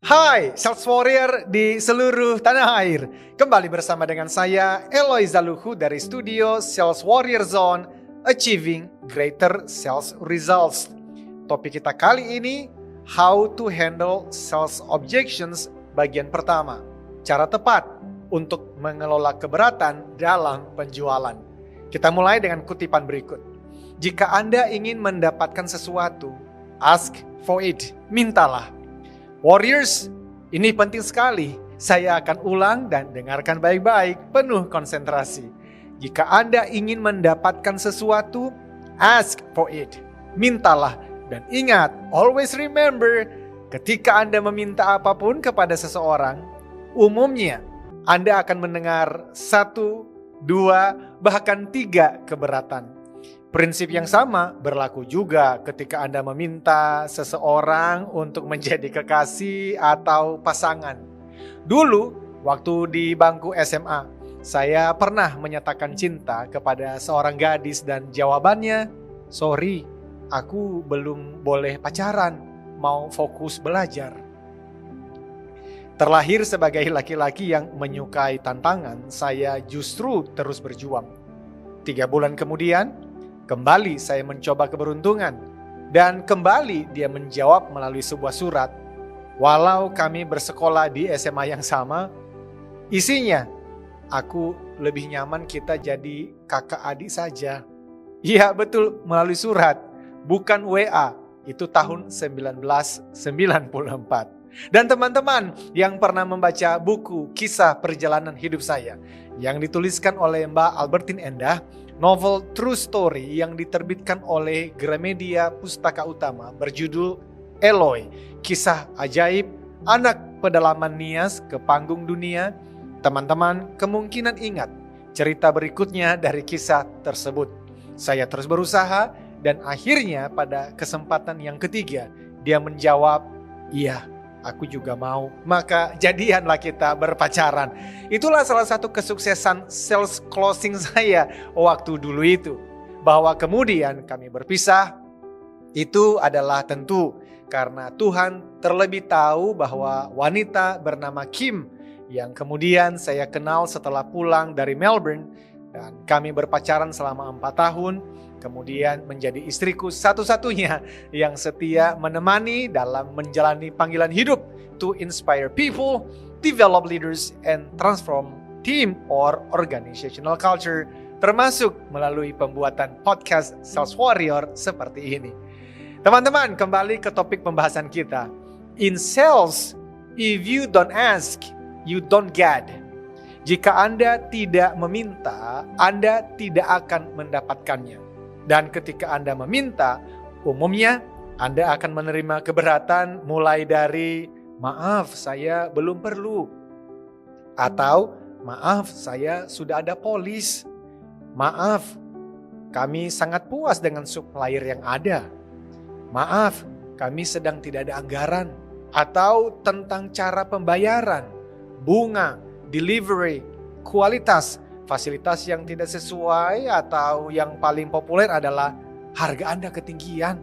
Hai, Sales Warrior di seluruh tanah air. Kembali bersama dengan saya, Eloy Zaluhu dari studio Sales Warrior Zone, Achieving Greater Sales Results. Topik kita kali ini, How to Handle Sales Objections bagian pertama. Cara tepat untuk mengelola keberatan dalam penjualan. Kita mulai dengan kutipan berikut. Jika Anda ingin mendapatkan sesuatu, ask for it, mintalah. Warriors, ini penting sekali. Saya akan ulang dan dengarkan baik-baik, penuh konsentrasi. Jika Anda ingin mendapatkan sesuatu, ask for it. Mintalah. Dan ingat, always remember, ketika Anda meminta apapun kepada seseorang, umumnya Anda akan mendengar 1, 2, bahkan 3 keberatan. Prinsip yang sama berlaku juga ketika Anda meminta seseorang untuk menjadi kekasih atau pasangan. Dulu, waktu di bangku SMA, saya pernah menyatakan cinta kepada seorang gadis dan jawabannya, "Sorry, aku belum boleh pacaran, mau fokus belajar." Terlahir sebagai laki-laki yang menyukai tantangan, saya justru terus berjuang. 3 bulan kemudian, kembali saya mencoba keberuntungan dan kembali dia menjawab melalui sebuah surat. Walau kami bersekolah di SMA yang sama, isinya, "Aku lebih nyaman kita jadi kakak adik saja." Iya betul, melalui surat, bukan WA. Itu tahun 1994. Dan teman-teman yang pernah membaca buku Kisah Perjalanan Hidup Saya yang dituliskan oleh Mbak Albertine Endah, novel True Story yang diterbitkan oleh Gramedia Pustaka Utama berjudul Eloy, Kisah Ajaib Anak Pedalaman Nias ke Panggung Dunia. Teman-teman kemungkinan ingat cerita berikutnya dari kisah tersebut. Saya terus berusaha dan akhirnya pada kesempatan yang ketiga dia menjawab, "Iya, aku juga mau." Maka jadianlah kita berpacaran. Itulah salah satu kesuksesan sales closing saya waktu dulu itu. Bahwa kemudian kami berpisah, itu adalah tentu karena Tuhan terlebih tahu bahwa wanita bernama Kim yang kemudian saya kenal setelah pulang dari Melbourne dan kami berpacaran selama 4 tahun. Kemudian menjadi istriku satu-satunya yang setia menemani dalam menjalani panggilan hidup to inspire people, develop leaders, and transform team or organizational culture, termasuk melalui pembuatan podcast Sales Warrior seperti ini. Teman-teman, kembali ke topik pembahasan kita. In sales, if you don't ask, you don't get. Jika Anda tidak meminta, Anda tidak akan mendapatkannya. Dan ketika Anda meminta, umumnya Anda akan menerima keberatan mulai dari "Maaf, saya belum perlu." Atau "Maaf, saya sudah ada polis." "Maaf, kami sangat puas dengan supplier yang ada." "Maaf, kami sedang tidak ada anggaran." Atau tentang cara pembayaran, bunga, delivery, kualitas, fasilitas yang tidak sesuai, atau yang paling populer adalah harga Anda ketinggian.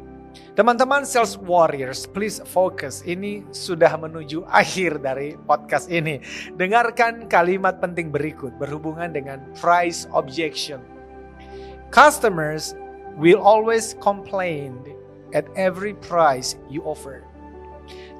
Teman-teman Sales Warriors, please focus. Ini sudah menuju akhir dari podcast ini. Dengarkan kalimat penting berikut berhubungan dengan price objection. Customers will always complain at every price you offer.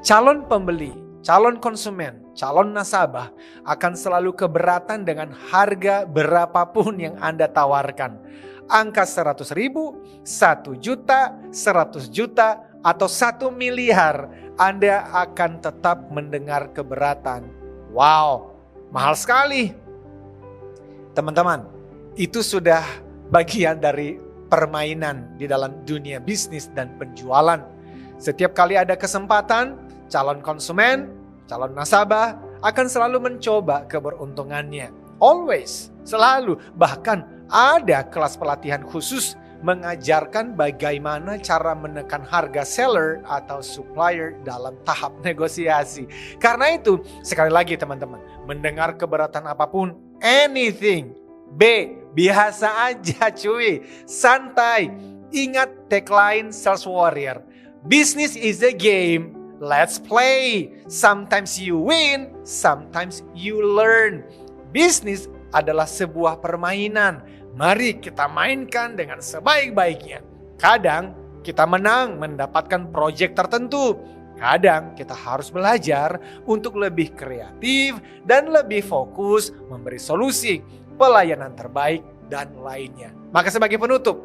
Calon pembeli, calon konsumen, calon nasabah akan selalu keberatan dengan harga berapapun yang Anda tawarkan. Angka 100.000, 1 juta, 100 juta, atau 1 miliar, Anda akan tetap mendengar keberatan. Wow, mahal sekali. Teman-teman, itu sudah bagian dari permainan di dalam dunia bisnis dan penjualan. Setiap kali ada kesempatan, calon konsumen, calon nasabah akan selalu mencoba keberuntungannya. Always, selalu. Bahkan ada kelas pelatihan khusus mengajarkan bagaimana cara menekan harga seller atau supplier dalam tahap negosiasi. Karena itu, sekali lagi teman-teman, mendengar keberatan apapun, anything, biasa aja cuy, santai. Ingat tagline Sales Warrior, business is a game, let's play. Sometimes you win, sometimes you learn. Bisnis adalah sebuah permainan. Mari kita mainkan dengan sebaik-baiknya. Kadang kita menang mendapatkan proyek tertentu. Kadang kita harus belajar untuk lebih kreatif dan lebih fokus memberi solusi, pelayanan terbaik, dan lainnya. Maka sebagai penutup,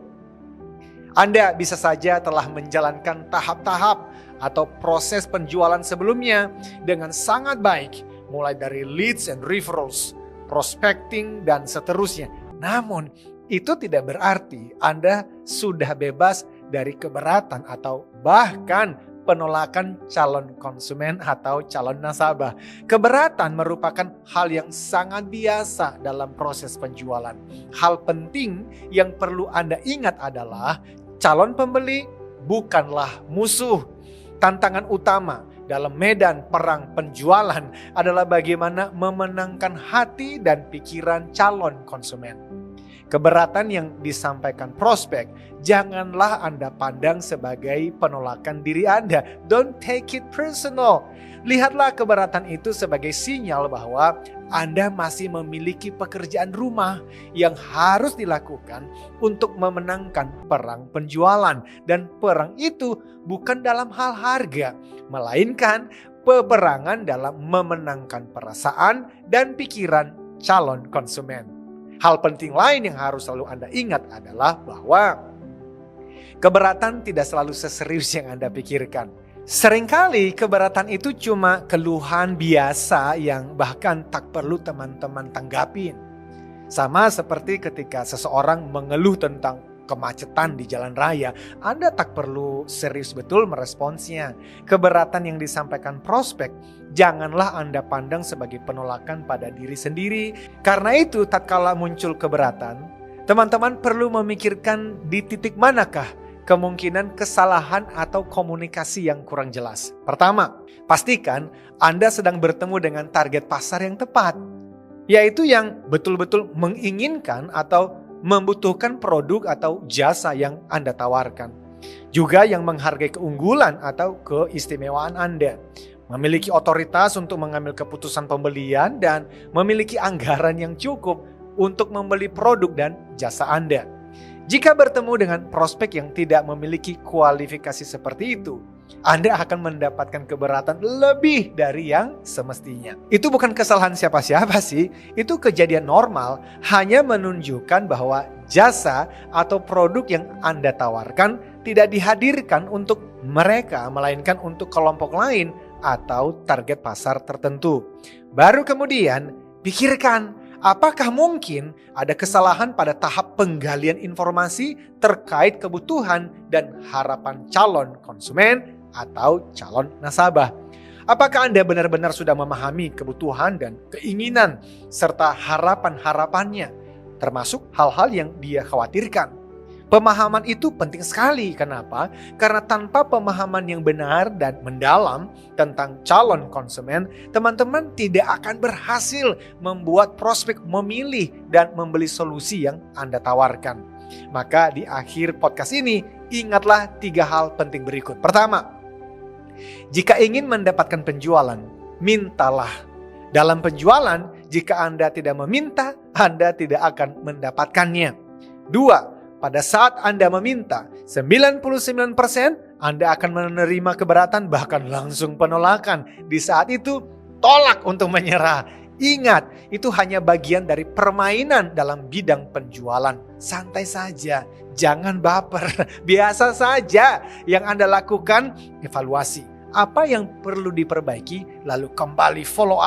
Anda bisa saja telah menjalankan tahap-tahap atau proses penjualan sebelumnya dengan sangat baik, mulai dari leads and referrals, prospecting, dan seterusnya. Namun, itu tidak berarti Anda sudah bebas dari keberatan atau bahkan penolakan calon konsumen atau calon nasabah. Keberatan merupakan hal yang sangat biasa dalam proses penjualan. Hal penting yang perlu Anda ingat adalah calon pembeli bukanlah musuh. Tantangan utama dalam medan perang penjualan adalah bagaimana memenangkan hati dan pikiran calon konsumen. Keberatan yang disampaikan prospek, janganlah Anda pandang sebagai penolakan diri Anda. Don't take it personal. Lihatlah keberatan itu sebagai sinyal bahwa Anda masih memiliki pekerjaan rumah yang harus dilakukan untuk memenangkan perang penjualan. Dan perang itu bukan dalam hal harga, melainkan peperangan dalam memenangkan perasaan dan pikiran calon konsumen. Hal penting lain yang harus selalu Anda ingat adalah bahwa keberatan tidak selalu seserius yang Anda pikirkan. Seringkali keberatan itu cuma keluhan biasa yang bahkan tak perlu teman-teman tanggapin. Sama seperti ketika seseorang mengeluh tentang kemacetan di jalan raya, Anda tak perlu serius betul meresponsnya. Keberatan yang disampaikan prospek, janganlah Anda pandang sebagai penolakan pada diri sendiri. Karena itu, tatkala muncul keberatan, teman-teman perlu memikirkan di titik manakah kemungkinan kesalahan atau komunikasi yang kurang jelas. Pertama, pastikan Anda sedang bertemu dengan target pasar yang tepat, yaitu yang betul-betul menginginkan atau membutuhkan produk atau jasa yang Anda tawarkan. Juga yang menghargai keunggulan atau keistimewaan Anda. Memiliki otoritas untuk mengambil keputusan pembelian dan memiliki anggaran yang cukup untuk membeli produk dan jasa Anda. Jika bertemu dengan prospek yang tidak memiliki kualifikasi seperti itu, Anda akan mendapatkan keberatan lebih dari yang semestinya. Itu bukan kesalahan siapa-siapa sih, itu kejadian normal, hanya menunjukkan bahwa jasa atau produk yang Anda tawarkan tidak dihadirkan untuk mereka, melainkan untuk kelompok lain atau target pasar tertentu. Baru kemudian, pikirkan, apakah mungkin ada kesalahan pada tahap penggalian informasi terkait kebutuhan dan harapan calon konsumen atau calon nasabah? Apakah Anda benar-benar sudah memahami kebutuhan dan keinginan serta harapan-harapannya, termasuk hal-hal yang dia khawatirkan? Pemahaman itu penting sekali. Kenapa? Karena tanpa pemahaman yang benar dan mendalam tentang calon konsumen, teman-teman tidak akan berhasil membuat prospek memilih dan membeli solusi yang Anda tawarkan. Maka di akhir podcast ini, ingatlah 3 hal penting berikut. Pertama, jika ingin mendapatkan penjualan, mintalah. Dalam penjualan, jika Anda tidak meminta, Anda tidak akan mendapatkannya. 2, pada saat Anda meminta, 99% Anda akan menerima keberatan, bahkan langsung penolakan. Di saat itu, tolak untuk menyerah. Ingat, itu hanya bagian dari permainan dalam bidang penjualan. Santai saja, jangan baper. Biasa saja. Yang Anda lakukan, evaluasi. Apa yang perlu diperbaiki, lalu kembali follow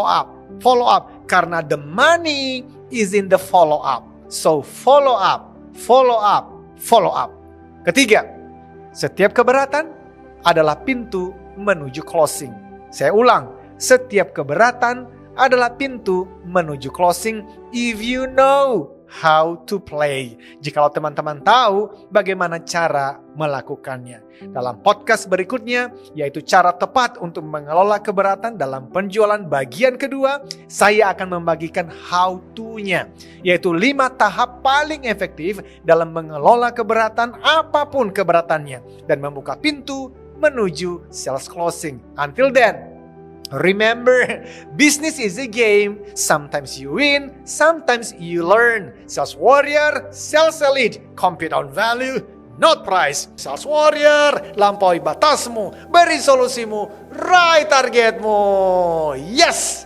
up. Karena the money is in the follow up. So follow up. Ketiga, setiap keberatan adalah pintu menuju closing. Saya ulang, setiap keberatan adalah pintu menuju closing if you know how to play. Jikalau teman-teman tahu bagaimana cara melakukannya. Dalam podcast berikutnya, yaitu cara tepat untuk mengelola keberatan dalam penjualan bagian kedua, saya akan membagikan how to-nya, yaitu 5 tahap paling efektif dalam mengelola keberatan apapun keberatannya dan membuka pintu menuju sales closing. Until then, remember, business is a game. Sometimes you win, sometimes you learn. Sales warrior, sales elite, compete on value, not price. Sales warrior, lampaui batasmu, beri solusimu, raih targetmu. Yes!